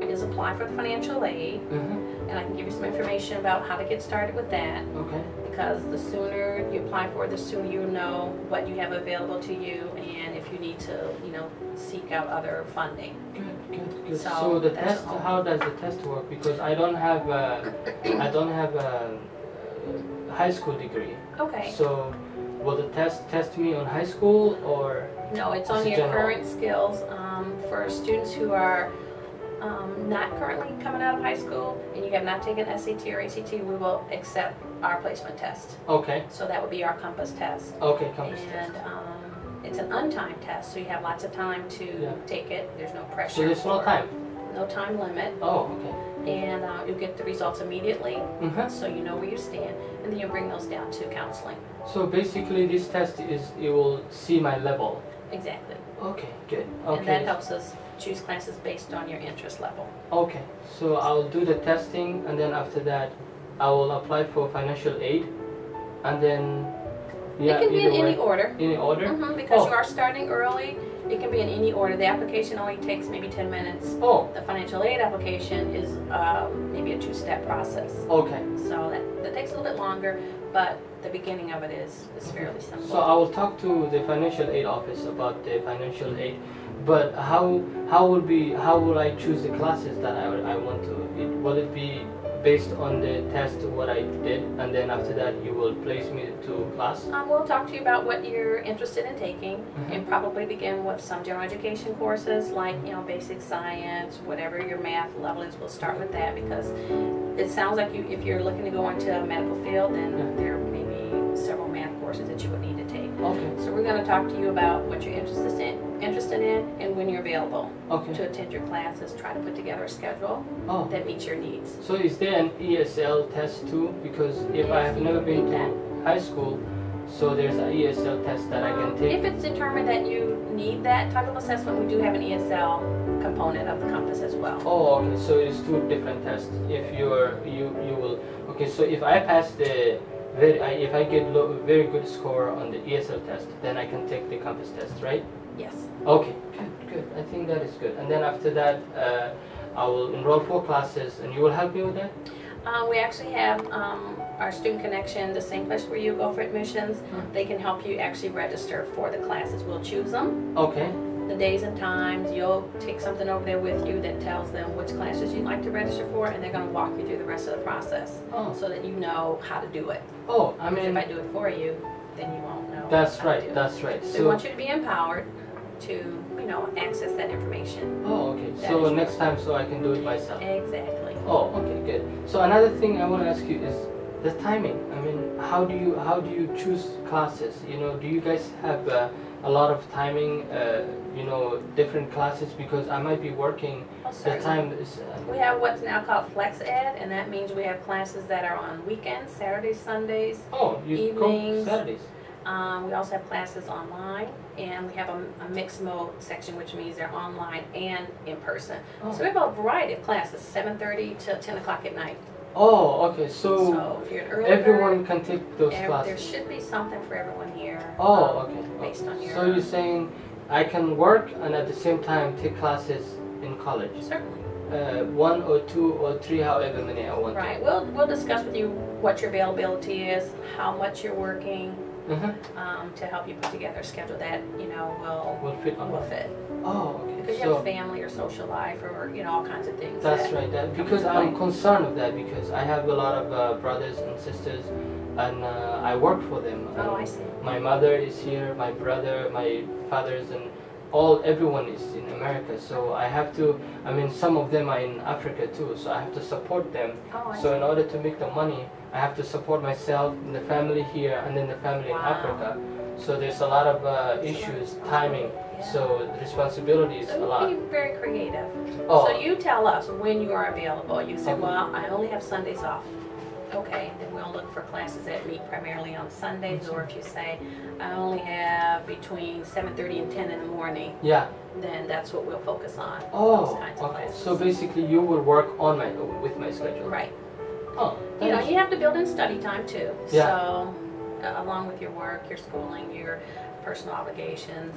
is apply for the financial aid, and I can give you some information about how to get started with that. Okay. Because the sooner you apply for it, the sooner you know what you have available to you, and if you need to, seek out other funding. Good. So the test, how does the test work? Because I don't have a high school degree. Okay. So will the test me on high school, or? No, it's on your current skills. For students who are not currently coming out of high school and you have not taken SAT or ACT, we will accept our placement test. Okay. So that would be our Compass test. Okay, Compass test. And it's an untimed test, so you have lots of time to take it. There's no pressure. So there's no time? No time limit. Oh, okay. And you'll get the results immediately, so you know where you stand, and then you'll bring those down to counseling. So basically this test it will see my level. Exactly. Okay, good. Okay. And that helps us choose classes based on your interest level. Okay, so I'll do the testing, and then after that I will apply for financial aid, and then it can be in any order. Any order? Because you are starting early, it can be in any order. The application only takes maybe 10 minutes. Oh. The financial aid application is maybe a 2-step process. Okay. So that takes a little bit longer, but the beginning of it is fairly simple. So I will talk to the financial aid office about the financial aid, but how will I choose the classes that I want to? Will it be based on the test what I did, and then after that you will place me to class? We'll talk to you about what you're interested in taking, and probably begin with some general education courses like basic science, whatever your math level is. We'll start with that, because it sounds like if you're looking to go into a medical field, then there may be several math courses that you would need to take. Okay. So we're going to talk to you about what you're interested in and when you're available to attend your classes. Try to put together a schedule that meets your needs. So is there an ESL test too? Because if I have never been to high school, so there's an ESL test that I can take. If it's determined that you need that type of assessment, we do have an ESL component of the Compass as well. Oh, okay. So it's 2 different tests. If you will. Okay. So if I pass if I get very good score on the ESL test, then I can take the Compass test, right? Yes. Okay, good. I think that is good. And then after that, I will enroll 4 classes, and you will help me with that? We actually have our Student Connection, the same place where you go for admissions. They can help you actually register for the classes. We'll choose them. Okay. The days and times, you'll take something over there with you that tells them which classes you'd like to register for, and they're going to walk you through the rest of the process so that you know how to do it. Oh, I mean, if I do it for you, then you won't know. That's right. That's right. So we want you to be empowered to, access that information. Oh, okay. So next time, so I can do it myself. Exactly. Oh, okay, good. So another thing I want to ask you is the timing. I mean, how do you choose classes? Do you guys have a lot of timing? Different classes, because I might be working. The time is. We have what's now called Flex Ed, and that means we have classes that are on weekends, Saturdays, Sundays, evenings. Go Saturdays. We also have classes online, and we have a mixed mode section, which means they're online and in person. So we have a variety of classes, 7:30 to 10 o'clock at night. Oh, okay. So if you're an early everyone bird, can take those classes. There should be something for everyone here. Oh, okay. Based on your. So you're saying I can work and at the same time take classes in college? Certainly. 1 or 2 or 3, however many I want. Right. We'll discuss with you what your availability is, how much you're working, to help you put together a schedule that will fit. Oh, okay. Because you have family or social life or all kinds of things. That's right. Because I'm concerned of that, because I have a lot of brothers and sisters, and I work for them. Oh, I see. My mother is here, my brother, my fathers, and everyone is in America. So I have to. I mean, some of them are in Africa too. So I have to support them. Oh, I so see. in order to make the money, I have to support myself and the family here, and then the family in Africa. So there's a lot of issues, timing. So the responsibility is a lot. So be very creative. So you tell us when you are available. You say, well, I only have Sundays off. Okay, then we'll look for classes that meet primarily on Sundays. Or if you say, I only have between 7:30 and 10 in the morning. Yeah. Then that's what we'll focus on. Oh, okay. So basically, you will work on with my schedule. Right. Oh. You have to build in study time too. Yeah. So along with your work, your schooling, your personal obligations.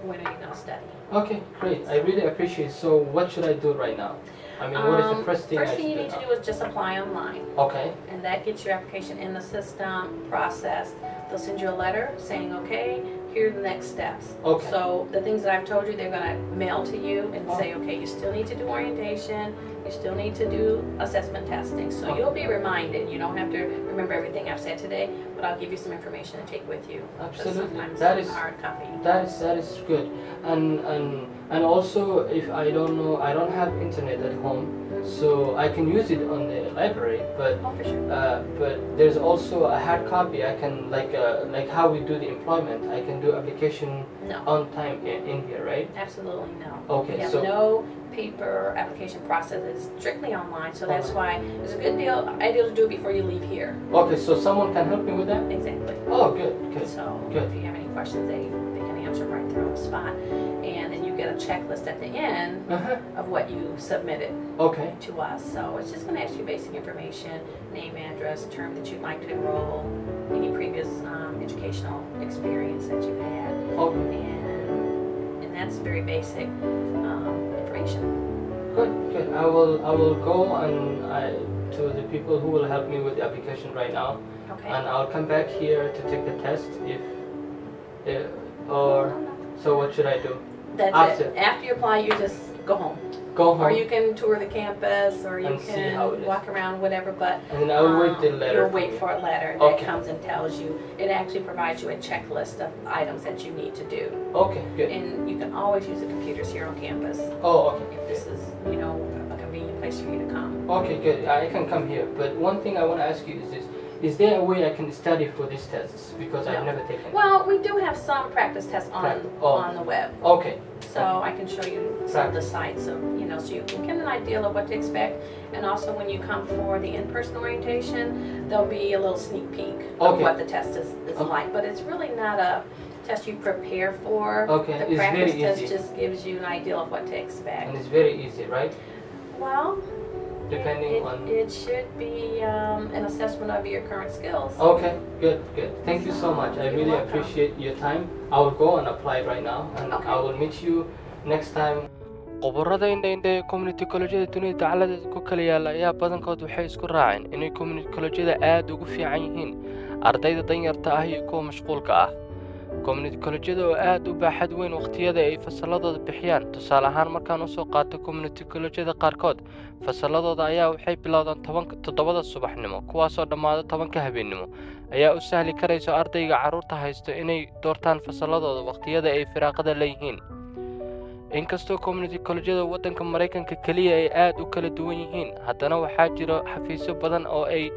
When are you going to study? Okay, great. I really appreciate it. So what should I do right now? I mean, what is the first thing First thing you need to do is just apply online. Okay. And that gets your application in the system, processed. They'll send you a letter saying, okay, here are the next steps. Okay. So the things that I've told you, they're going to mail to you and say, okay, you still need to do orientation, you still need to do assessment testing. So you'll be reminded. You don't have to remember everything I've said today, but I'll give you some information to take with you. Absolutely. That is hard copy. That is good. And also, if I don't know, I don't have internet at home, so I can use it on the library. But for sure. but there's also a hard copy. I can like how we do the employment. I can do application on time in here, right? Absolutely no. Okay. Yeah, So no paper application process is strictly online. So that's why it's a good ideal to do it before you leave here. Okay. So someone can help me with that. Exactly. Oh, good. So good. if you have any questions, they can answer right there on the spot. And then you get a checklist at the end of what you submitted to us. So it's just going to ask you basic information, name, address, term that you'd like to enroll, any previous educational experience that you had. And that's very basic information. Good. I will go and to the people who will help me with the application right now. Okay. And I'll come back here to take the test so what should I do? That's it. After you apply, you just go home. Go home. Or you can tour the campus, or you can walk around, whatever. But and then I will wait the letter. You'll wait for a letter that comes and tells you. It actually provides you a checklist of items that you need to do. Okay, good. And you can always use the computers here on campus. Oh, okay. If this is, a convenient place for you to come. Okay, good. I can come here. But one thing I want to ask you is this. Is there a way I can study for these tests? Because I've never taken it. Well, we do have some practice tests on the web. Okay. So I can show you some of the sites, so you can get an idea of what to expect. And also when you come for the in-person orientation, there'll be a little sneak peek of what the test is like. But it's really not a test you prepare for. Okay, the practice test just gives you an idea of what to expect. And it's very easy, right? Well, depending on... It should be an assessment of your current skills. Okay, good. Thank you so much. I really appreciate your time. I will go and apply right now, and I will meet you next time. Qoborada indha community college-da dunida dacaladeeda ku kala yaala ayaa badankood waxay isku raaceen inay community college-da aad ugu fiican yihiin ardayda danyarta ah iyo kuwa mashquulka ah. community college-da oo aad u baaxad weyn waqtiyada ay fasaladooda bixiyaan. Tusaale ahaan markaan u soo qaato community college-da qaarkood, fasaladooda ayaa waxay bilowdaan 7 subaxnimo, kuwaasoo dhammaada 10 habeenimo. ayaa u sahli karayso ardayga carruurta haysto inay doortaan fasaladooda waqtiyada ay firaaqada leeyihiin. inkastoo community college-da waddanka Mareykanka kaliya ay aad u kala duwan yihiin, haddana waxaa jira xafiisyo badan oo ay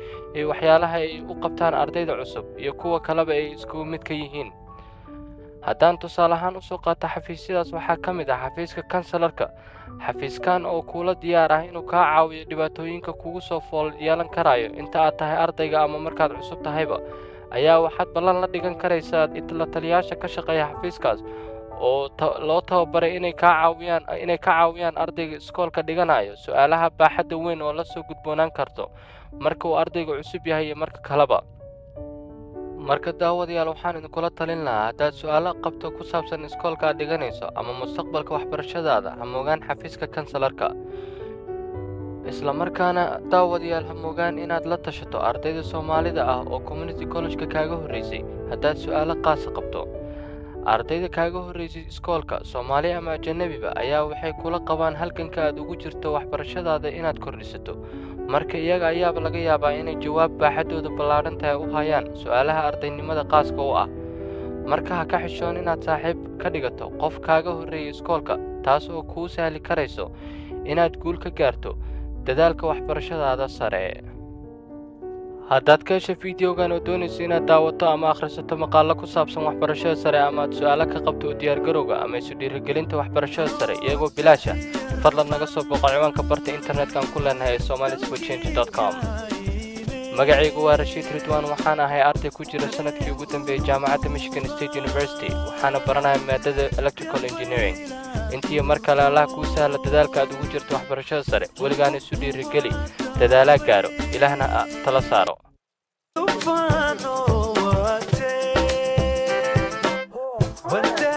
waxyaalaha ay u qabtaan ardayda cusub iyo kuwa kaleba ay isku mid ka yihiin. haddaan tusaale ahaan u soo qaato xafiisyadaas waxaa ka mid ah xafiiska kansalarka. xafiiskan oo kula diyaar ah inuu kaa caawiyo dhibaatooyinka kugu soo fool yeelan karayo inta aad tahay ardayga ama markaad cusub tahayba, ayaa waxaad ballan la dhigan karaysaa la taliyaasha ka shaqeeya xafiiskaas oo loo tababaray inay ka caawiyaan ardayga iskoolka dhiganayo su'aalaha baaxadda weyn oo la soo gudboonaan karto marka uu ardaygu cusub yahay iyo marka kaleba. marka daawadayaal waxaan idinkula talin lahaa haddaad su'aalo qabto ku saabsan iskoolka aad dhiganayso ama mustaqbalka waxbarashadaada, ha moogaan xafiiska kansalarka. isla markaana daawadayaal ha moogaan inaad la tashato ardayda Soomaalida ah oo community college-ka kaaga horreysay haddaad su'aalo qaas qabto. ardayda kaaga horreysay iskoolka Soomaali ama ajnabiba ayaa waxay kula qabaan halganka aad ugu jirto waxbarashadaada inaad kordhisato. marka iyaga ayaaba laga yaabaa inay jawaab baaxadooda ballaaran tahay u hayaan su'aalaha ardaynimada qaaska u ah. marka ha ka xishoon inaad saaxiib ka dhigato qof kaaga horreeyay iskoolka, taas oo kuu sahli karayso inaad guul ka gaarto dadaalka waxbarashadaada sare. haddaad ka heshay fiidiyowgan oo doonayso inaad daawato ama akhrisato maqaallo ku saabsan waxbarashada sare ama aad su'aalo ka qabto diyaargarowga ama isu dhiirigelinta waxbarashada sare iyagoo bilaasha, fadlan naga soo booqo ciwaanka barta internetka aan ku leenahay ee somalisforchange.com. magacaygu waa Rashiid Ridwaan, waxaan ahay arday ku jira sanadkii ugu dambeeyay jaamacadda Michigan State University, waxaana baranayaa maadada electrical engineering. intii mar kale Allah kuu sahla dadaalka aad ugu jirto waxbarashada sare, weligaan isu dhiirigeli, dadaalaa gaaro, ilaahna tala saaro. But